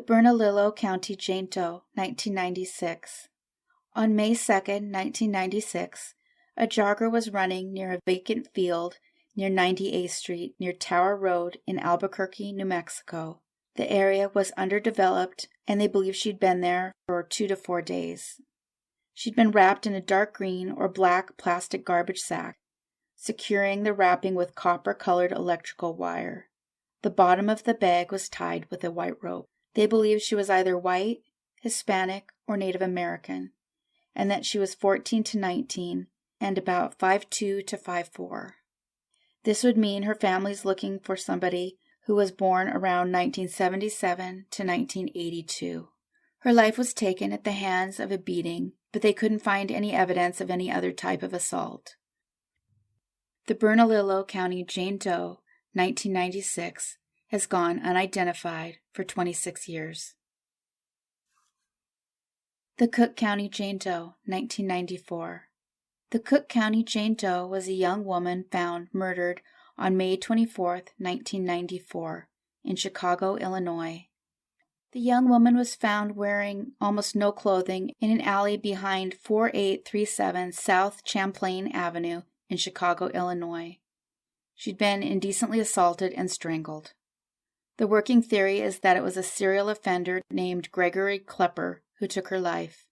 Bernalillo County Jane Doe, 1996. On May 2, 1996, a jogger was running near a vacant field near 98th Street near Tower Road in Albuquerque, New Mexico. The area was underdeveloped, and they believe she'd been there for 2 to 4 days. She'd been wrapped in a dark green or black plastic garbage sack, securing the wrapping with copper-colored electrical wire. The bottom of the bag was tied with a white rope. They believed she was either white, Hispanic, or Native American, and that she was 14 to 19 and about 5'2" to 5'4". This would mean her family's looking for somebody who was born around 1977 to 1982. Her life was taken at the hands of a beating, but they couldn't find any evidence of any other type of assault. The Bernalillo County Jane Doe, 1996, has gone unidentified for 26 years. The Cook County Jane Doe, 1994. The Cook County Jane Doe was a young woman found murdered on May 24, 1994, in Chicago, Illinois. The young woman was found wearing almost no clothing in an alley behind 4837 South Champlain Avenue in Chicago, Illinois. She'd been indecently assaulted and strangled. The working theory is that it was a serial offender named Gregory Klepper who took her life.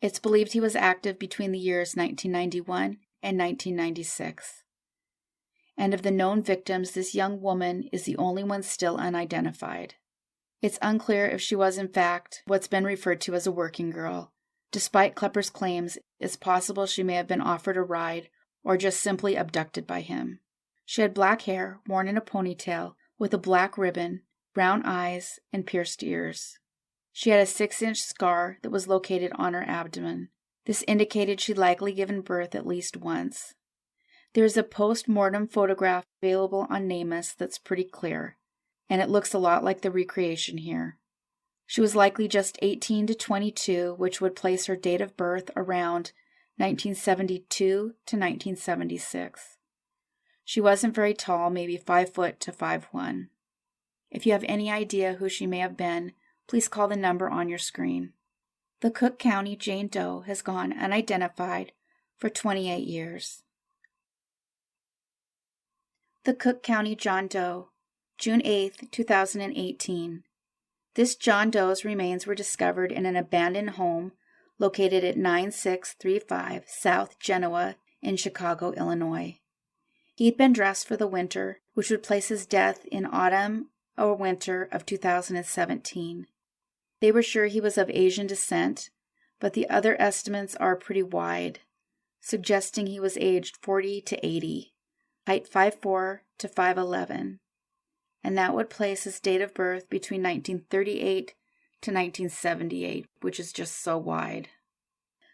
It's believed he was active between the years 1991 and 1996. And of the known victims, this young woman is the only one still unidentified. It's unclear if she was in fact what's been referred to as a working girl. Despite Klepper's claims, it's possible she may have been offered a ride or just simply abducted by him. She had black hair worn in a ponytail with a black ribbon, brown eyes, and pierced ears. She had a 6-inch scar that was located on her abdomen. This indicated she'd likely given birth at least once. There is a post-mortem photograph available on NamUs that's pretty clear, and it looks a lot like the recreation here. She was likely just 18 to 22, which would place her date of birth around 1972 to 1976. She wasn't very tall, maybe 5 foot to 5'1". If you have any idea who she may have been, please call the number on your screen. The Cook County Jane Doe has gone unidentified for 28 years. The Cook County John Doe, June 8, 2018. This John Doe's remains were discovered in an abandoned home located at 9635 South Genoa in Chicago, Illinois. He'd been dressed for the winter, which would place his death in autumn or winter of 2017. They were sure he was of Asian descent, but the other estimates are pretty wide, suggesting he was aged 40 to 80, height 5'4" to 5'11", and that would place his date of birth between 1938 to 1978, which is just so wide.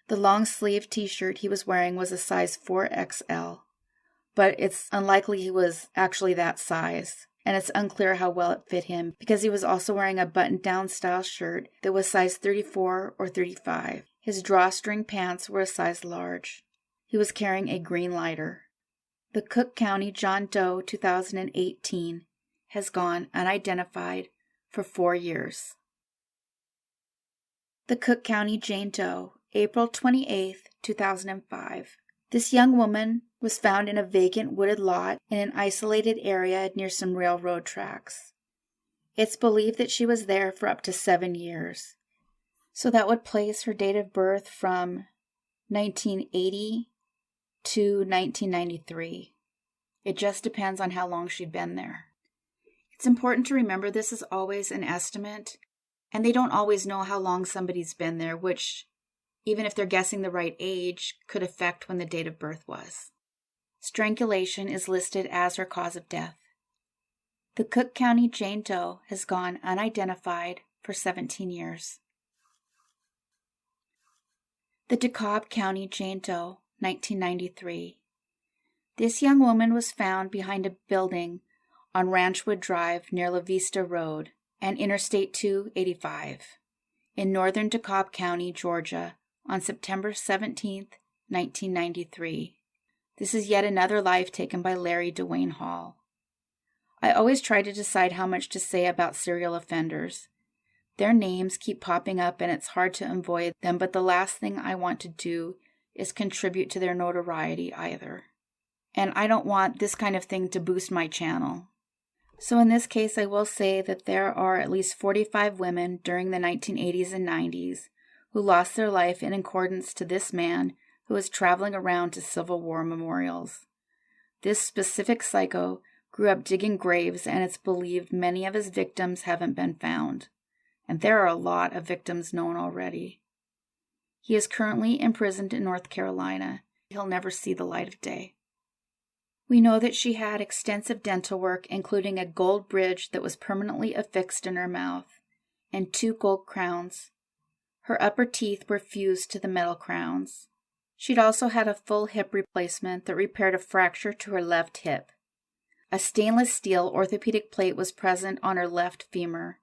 The long-sleeved t-shirt he was wearing was a size 4XL, but it's unlikely he was actually that size, and it's unclear how well it fit him because he was also wearing a button-down style shirt that was size 34 or 35. His drawstring pants were a size large. He was carrying a green lighter. The Cook County John Doe 2018 has gone unidentified for 4 years. The Cook County Jane Doe, April 28, 2005. This young woman was found in a vacant wooded lot in an isolated area near some railroad tracks. It's believed that she was there for up to 7 years. So that would place her date of birth from 1980 to 1993. It just depends on how long she'd been there. It's important to remember this is always an estimate, and they don't always know how long somebody's been there, which, even if they're guessing the right age, could affect when the date of birth was. Strangulation is listed as her cause of death. The Cook County Jane Doe has gone unidentified for 17 years. The DeKalb County Jane Doe, 1993. This young woman was found behind a building on Ranchwood Drive near La Vista Road and Interstate 285 in northern DeKalb County, Georgia, on September 17, 1993. This is yet another life taken by Larry Dwayne Hall. I always try to decide how much to say about serial offenders, Their names keep popping up and it's hard to avoid them, but the last thing I want to do is contribute to their notoriety either. And I don't want this kind of thing to boost my channel. So in this case, I will say that there are at least 45 women during the 1980s and 90s who lost their life in accordance to this man who was traveling around to Civil War memorials. This specific psycho grew up digging graves, and it's believed many of his victims haven't been found. And there are a lot of victims known already. He is currently imprisoned in North Carolina. He'll never see the light of day. We know that she had extensive dental work, including a gold bridge that was permanently affixed in her mouth, and 2 gold crowns. Her upper teeth were fused to the metal crowns. She'd also had a full hip replacement that repaired a fracture to her left hip. A stainless steel orthopedic plate was present on her left femur.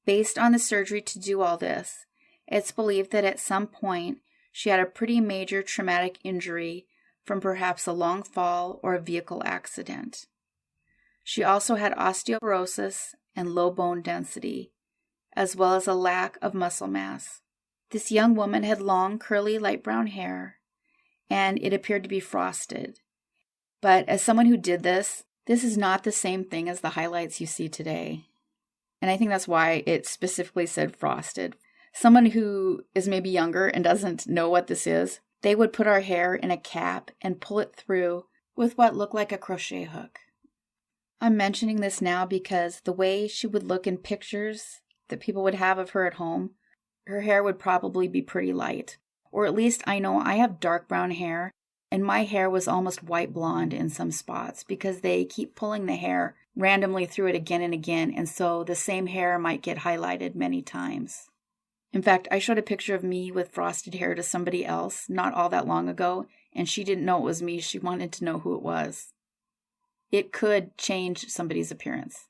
Based on the surgery to do all this, it's believed that at some point she had a pretty major traumatic injury from perhaps a long fall or a vehicle accident. She also had osteoporosis and low bone density, as well as a lack of muscle mass. This young woman had long, curly, light brown hair, and it appeared to be frosted. But as someone who did this is not the same thing as the highlights you see today. And I think that's why it specifically said frosted. Someone who is maybe younger and doesn't know what this is, they would put our hair in a cap and pull it through with what looked like a crochet hook. I'm mentioning this now because the way she would look in pictures that people would have of her at home, her hair would probably be pretty light. Or at least I know I have dark brown hair, and my hair was almost white blonde in some spots because they keep pulling the hair randomly through it again and again, and so the same hair might get highlighted many times. In fact, I showed a picture of me with frosted hair to somebody else not all that long ago, and she didn't know it was me. She wanted to know who it was. It could change somebody's appearance.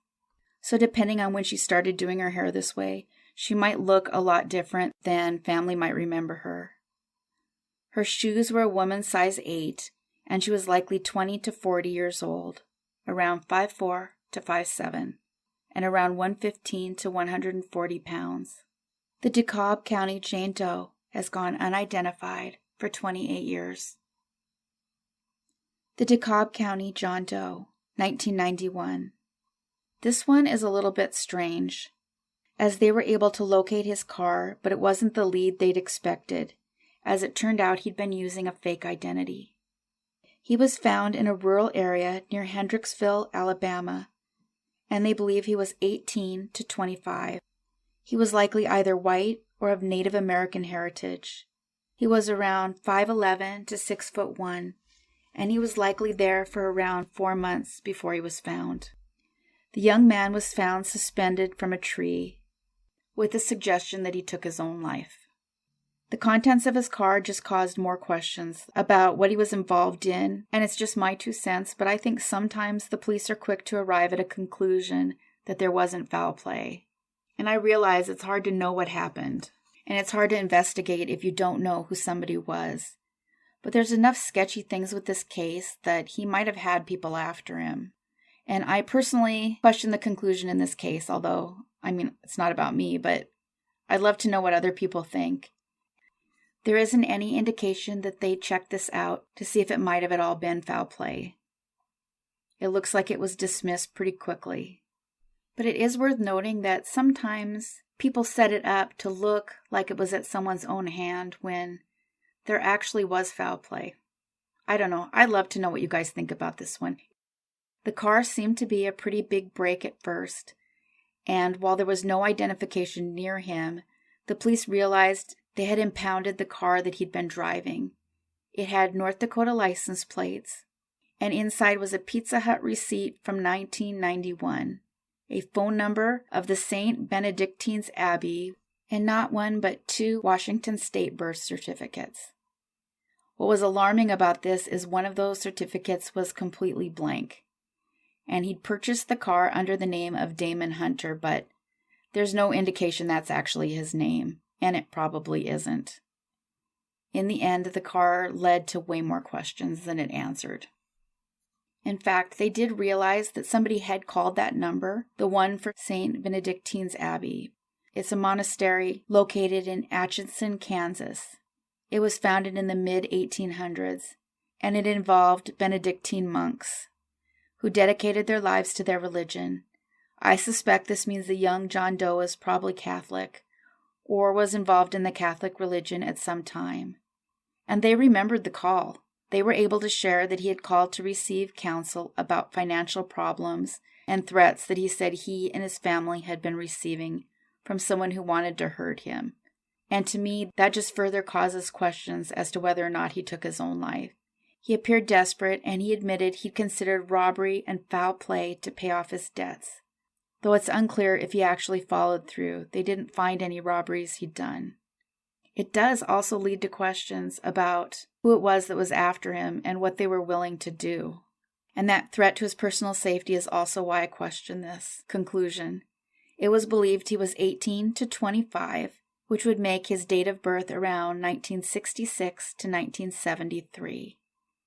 So depending on when she started doing her hair this way, she might look a lot different than family might remember her. Her shoes were a woman's size 8, and she was likely 20 to 40 years old, around 5'4" to 5'7", and around 115 to 140 pounds. The DeKalb County Jane Doe has gone unidentified for 28 years. The DeKalb County John Doe, 1991. This one is a little bit strange, as they were able to locate his car, but it wasn't the lead they'd expected. As it turned out, he'd been using a fake identity. He was found in a rural area near Hendricksville, Alabama, and they believe he was 18 to 25. He was likely either white or of Native American heritage. He was around 5'11" to 6'1", and he was likely there for around 4 months before he was found. The young man was found suspended from a tree, with the suggestion that he took his own life. The contents of his car just caused more questions about what he was involved in, and it's just my 2 cents, but I think sometimes the police are quick to arrive at a conclusion that there wasn't foul play. And I realize it's hard to know what happened, and it's hard to investigate if you don't know who somebody was. But there's enough sketchy things with this case that he might have had people after him. And I personally question the conclusion in this case, although, it's not about me, but I'd love to know what other people think. There isn't any indication that they checked this out to see if it might have at all been foul play. It looks like it was dismissed pretty quickly. But it is worth noting that sometimes people set it up to look like it was at someone's own hand when there actually was foul play. I don't know. I'd love to know what you guys think about this one. The car seemed to be a pretty big break at first, and while there was no identification near him, the police realized they had impounded the car that he'd been driving. It had North Dakota license plates, and inside was a Pizza Hut receipt from 1991, a phone number of the St. Benedictine's Abbey, and not 1 but 2 Washington State birth certificates. What was alarming about this is one of those certificates was completely blank, and he'd purchased the car under the name of Damon Hunter, but there's no indication that's actually his name. And it probably isn't. In the end, the car led to way more questions than it answered. In fact, they did realize that somebody had called that number, the one for St. Benedictine's Abbey. It's a monastery located in Atchison, Kansas. It was founded in the mid-1800s, and it involved Benedictine monks who dedicated their lives to their religion. I suspect this means the young John Doe was probably Catholic or was involved in the Catholic religion at some time. And they remembered the call. They were able to share that he had called to receive counsel about financial problems and threats that he said he and his family had been receiving from someone who wanted to hurt him. And to me, that just further causes questions as to whether or not he took his own life. He appeared desperate, and he admitted he'd considered robbery and foul play to pay off his debts. Though it's unclear if he actually followed through, they didn't find any robberies he'd done. It does also lead to questions about who it was that was after him and what they were willing to do. And that threat to his personal safety is also why I question this conclusion. It was believed he was 18 to 25, which would make his date of birth around 1966 to 1973.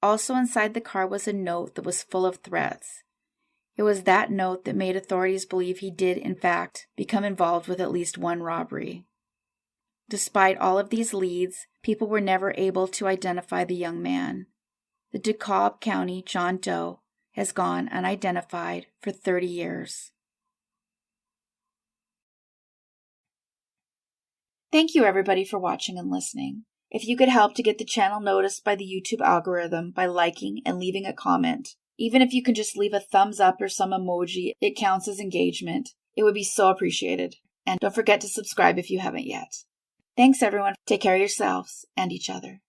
Also inside the car was a note that was full of threats. It was that note that made authorities believe he did, in fact, become involved with at least one robbery. Despite all of these leads, people were never able to identify the young man. The DeKalb County John Doe has gone unidentified for 30 years. Thank you, everybody, for watching and listening. If you could help to get the channel noticed by the YouTube algorithm by liking and leaving a comment, even if you can just leave a thumbs up or some emoji, it counts as engagement. It would be so appreciated. And don't forget to subscribe if you haven't yet. Thanks, everyone. Take care of yourselves and each other.